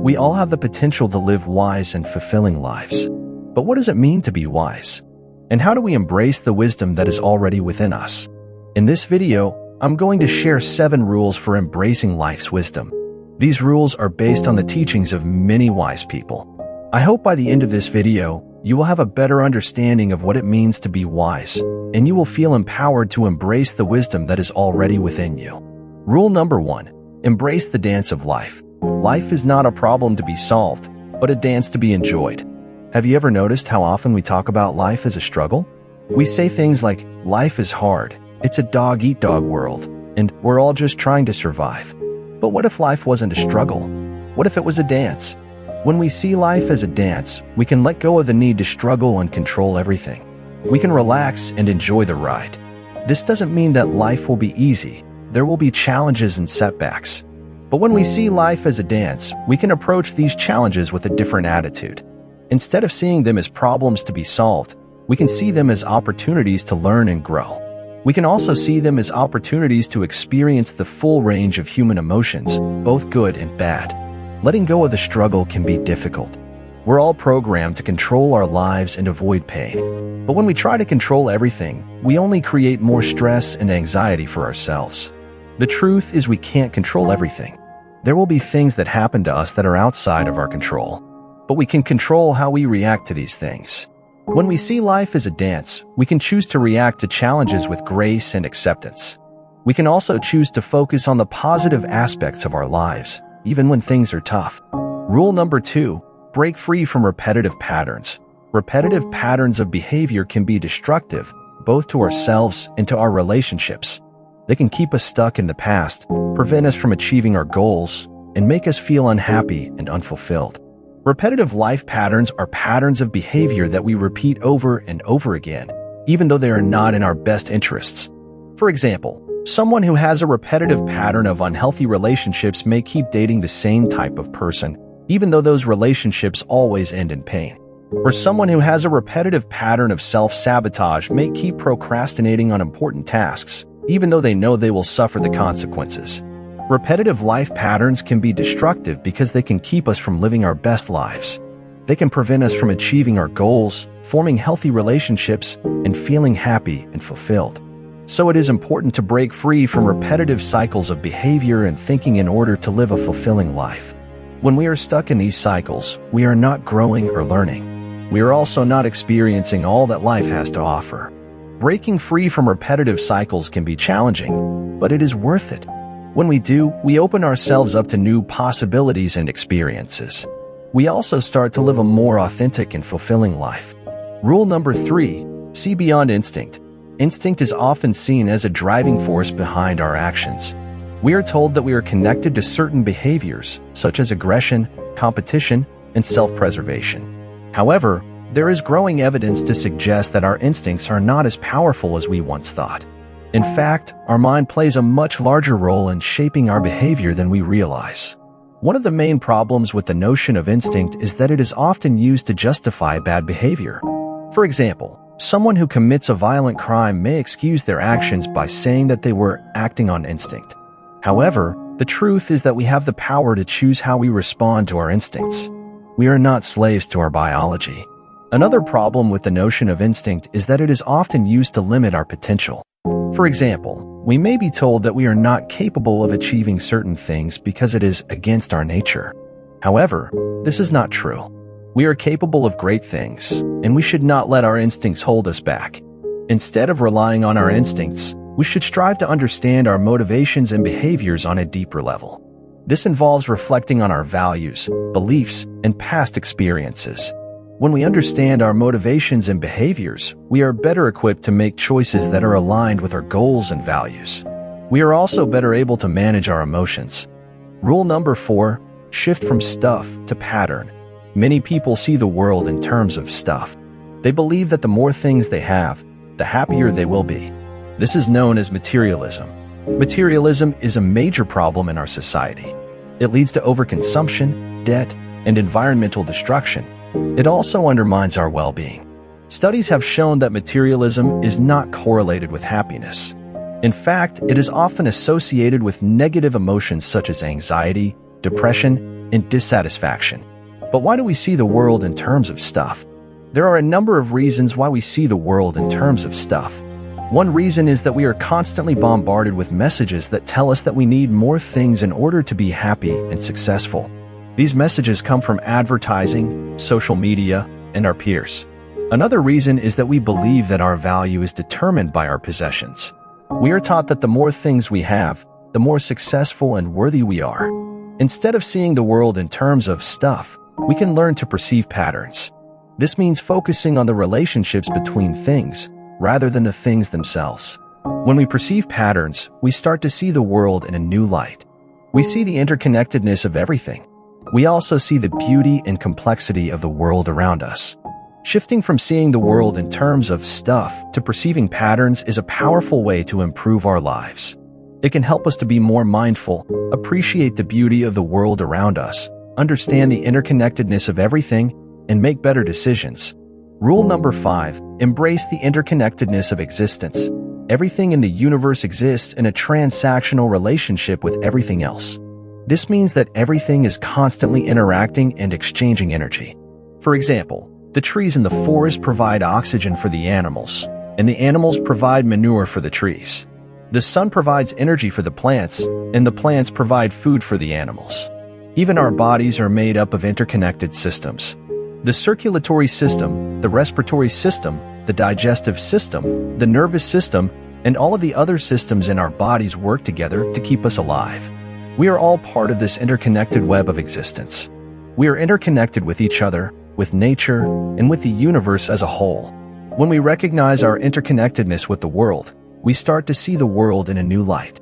We all have the potential to live wise and fulfilling lives. But what does it mean to be wise? And how do we embrace the wisdom that is already within us? In this video, I'm going to share 7 rules for embracing life's wisdom. These rules are based on the teachings of many wise people. I hope by the end of this video, you will have a better understanding of what it means to be wise, and you will feel empowered to embrace the wisdom that is already within you. Rule number 1. Embrace the dance of life. Life is not a problem to be solved, but a dance to be enjoyed. Have you ever noticed how often we talk about life as a struggle? We say things like, life is hard, it's a dog-eat-dog world, and we're all just trying to survive. But what if life wasn't a struggle? What if it was a dance? When we see life as a dance, we can let go of the need to struggle and control everything. We can relax and enjoy the ride. This doesn't mean that life will be easy. There will be challenges and setbacks. But when we see life as a dance, we can approach these challenges with a different attitude. Instead of seeing them as problems to be solved, we can see them as opportunities to learn and grow. We can also see them as opportunities to experience the full range of human emotions, both good and bad. Letting go of the struggle can be difficult. We're all programmed to control our lives and avoid pain. But when we try to control everything, we only create more stress and anxiety for ourselves. The truth is we can't control everything. There will be things that happen to us that are outside of our control, but we can control how we react to these things. When we see life as a dance, we can choose to react to challenges with grace and acceptance. We can also choose to focus on the positive aspects of our lives, even when things are tough. Rule number 2, break free from repetitive patterns. Repetitive patterns of behavior can be destructive, both to ourselves and to our relationships. They can keep us stuck in the past, prevent us from achieving our goals, and make us feel unhappy and unfulfilled. Repetitive life patterns are patterns of behavior that we repeat over and over again, even though they are not in our best interests. For example, someone who has a repetitive pattern of unhealthy relationships may keep dating the same type of person, even though those relationships always end in pain. Or someone who has a repetitive pattern of self-sabotage may keep procrastinating on important tasks, even though they know they will suffer the consequences. Repetitive life patterns can be destructive because they can keep us from living our best lives. They can prevent us from achieving our goals, forming healthy relationships, and feeling happy and fulfilled. So it is important to break free from repetitive cycles of behavior and thinking in order to live a fulfilling life. When we are stuck in these cycles, we are not growing or learning. We are also not experiencing all that life has to offer. Breaking free from repetitive cycles can be challenging, but it is worth it. When we do, we open ourselves up to new possibilities and experiences. We also start to live a more authentic and fulfilling life. Rule number 3, see beyond instinct. Instinct is often seen as a driving force behind our actions. We are told that we are connected to certain behaviors, such as aggression, competition, and self-preservation. However, there is growing evidence to suggest that our instincts are not as powerful as we once thought. In fact, our mind plays a much larger role in shaping our behavior than we realize. One of the main problems with the notion of instinct is that it is often used to justify bad behavior. For example, someone who commits a violent crime may excuse their actions by saying that they were acting on instinct. However, the truth is that we have the power to choose how we respond to our instincts. We are not slaves to our biology. Another problem with the notion of instinct is that it is often used to limit our potential. For example, we may be told that we are not capable of achieving certain things because it is against our nature. However, this is not true. We are capable of great things, and we should not let our instincts hold us back. Instead of relying on our instincts, we should strive to understand our motivations and behaviors on a deeper level. This involves reflecting on our values, beliefs, and past experiences. When we understand our motivations and behaviors, we are better equipped to make choices that are aligned with our goals and values. We are also better able to manage our emotions. Rule number 4, shift from stuff to pattern. Many people see the world in terms of stuff. They believe that the more things they have, the happier they will be. This is known as materialism. Materialism is a major problem in our society. It leads to overconsumption, debt, and environmental destruction. It also undermines our well-being. Studies have shown that materialism is not correlated with happiness. In fact, it is often associated with negative emotions such as anxiety, depression, and dissatisfaction. But why do we see the world in terms of stuff? There are a number of reasons why we see the world in terms of stuff. One reason is that we are constantly bombarded with messages that tell us that we need more things in order to be happy and successful. These messages come from advertising, social media, and our peers. Another reason is that we believe that our value is determined by our possessions. We are taught that the more things we have, the more successful and worthy we are. Instead of seeing the world in terms of stuff, we can learn to perceive patterns. This means focusing on the relationships between things rather than the things themselves. When we perceive patterns, we start to see the world in a new light. We see the interconnectedness of everything. We also see the beauty and complexity of the world around us. Shifting from seeing the world in terms of stuff to perceiving patterns is a powerful way to improve our lives. It can help us to be more mindful, appreciate the beauty of the world around us, understand the interconnectedness of everything, and make better decisions. Rule number 5, embrace the interconnectedness of existence. Everything in the universe exists in a transactional relationship with everything else. This means that everything is constantly interacting and exchanging energy. For example, the trees in the forest provide oxygen for the animals, and the animals provide manure for the trees. The sun provides energy for the plants, and the plants provide food for the animals. Even our bodies are made up of interconnected systems. The circulatory system, the respiratory system, the digestive system, the nervous system, and all of the other systems in our bodies work together to keep us alive. We are all part of this interconnected web of existence. We are interconnected with each other, with nature, and with the universe as a whole. When we recognize our interconnectedness with the world, we start to see the world in a new light.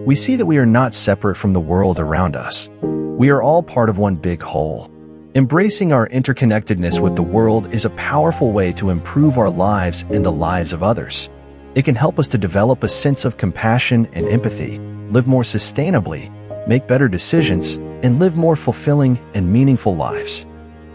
We see that we are not separate from the world around us. We are all part of one big whole. Embracing our interconnectedness with the world is a powerful way to improve our lives and the lives of others. It can help us to develop a sense of compassion and empathy, live more sustainably, make better decisions, and live more fulfilling and meaningful lives.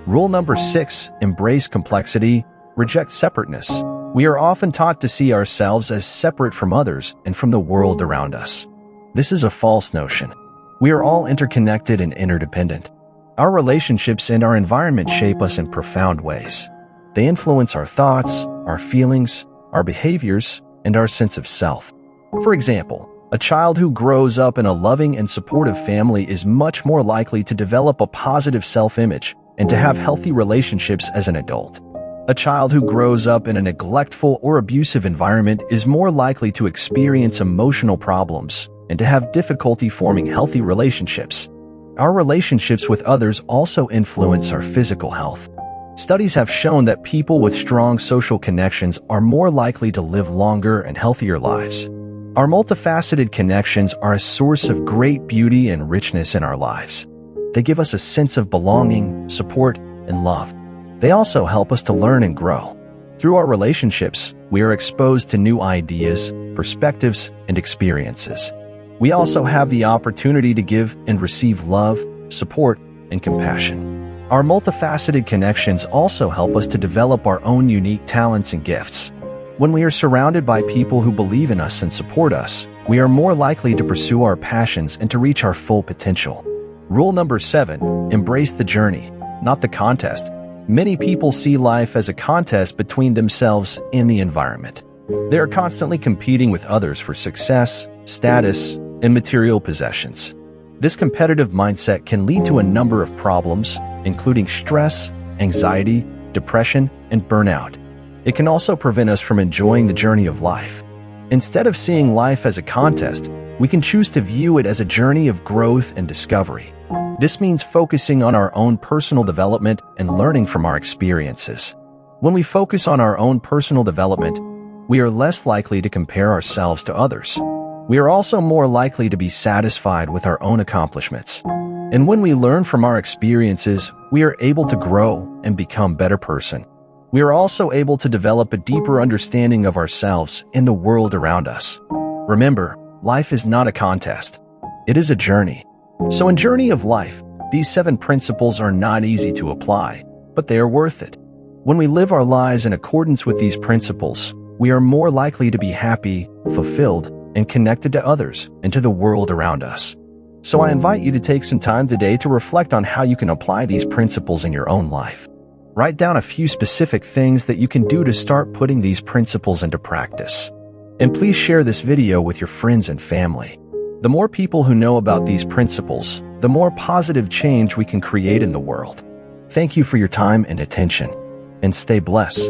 Rule number 6, embrace complexity, reject separateness. We are often taught to see ourselves as separate from others and from the world around us. This is a false notion. We are all interconnected and interdependent. Our relationships and our environment shape us in profound ways. They influence our thoughts, our feelings, our behaviors, and our sense of self. For example, a child who grows up in a loving and supportive family is much more likely to develop a positive self-image and to have healthy relationships as an adult. A child who grows up in a neglectful or abusive environment is more likely to experience emotional problems and to have difficulty forming healthy relationships. Our relationships with others also influence our physical health. Studies have shown that people with strong social connections are more likely to live longer and healthier lives. Our multifaceted connections are a source of great beauty and richness in our lives. They give us a sense of belonging, support, and love. They also help us to learn and grow. Through our relationships, we are exposed to new ideas, perspectives, and experiences. We also have the opportunity to give and receive love, support, and compassion. Our multifaceted connections also help us to develop our own unique talents and gifts. When we are surrounded by people who believe in us and support us, we are more likely to pursue our passions and to reach our full potential. Rule number 7, embrace the journey, not the contest. Many people see life as a contest between themselves and the environment. They are constantly competing with others for success, status, and material possessions. This competitive mindset can lead to a number of problems, including stress, anxiety, depression, and burnout. It can also prevent us from enjoying the journey of life. Instead of seeing life as a contest, we can choose to view it as a journey of growth and discovery. This means focusing on our own personal development and learning from our experiences. When we focus on our own personal development, we are less likely to compare ourselves to others. We are also more likely to be satisfied with our own accomplishments. And when we learn from our experiences, we are able to grow and become a better person. We are also able to develop a deeper understanding of ourselves and the world around us. Remember, life is not a contest. It is a journey. So in Journey of Life, these 7 principles are not easy to apply, but they are worth it. When we live our lives in accordance with these principles, we are more likely to be happy, fulfilled, and connected to others and to the world around us. So I invite you to take some time today to reflect on how you can apply these principles in your own life. Write down a few specific things that you can do to start putting these principles into practice. And please share this video with your friends and family. The more people who know about these principles, the more positive change we can create in the world. Thank you for your time and attention, and stay blessed.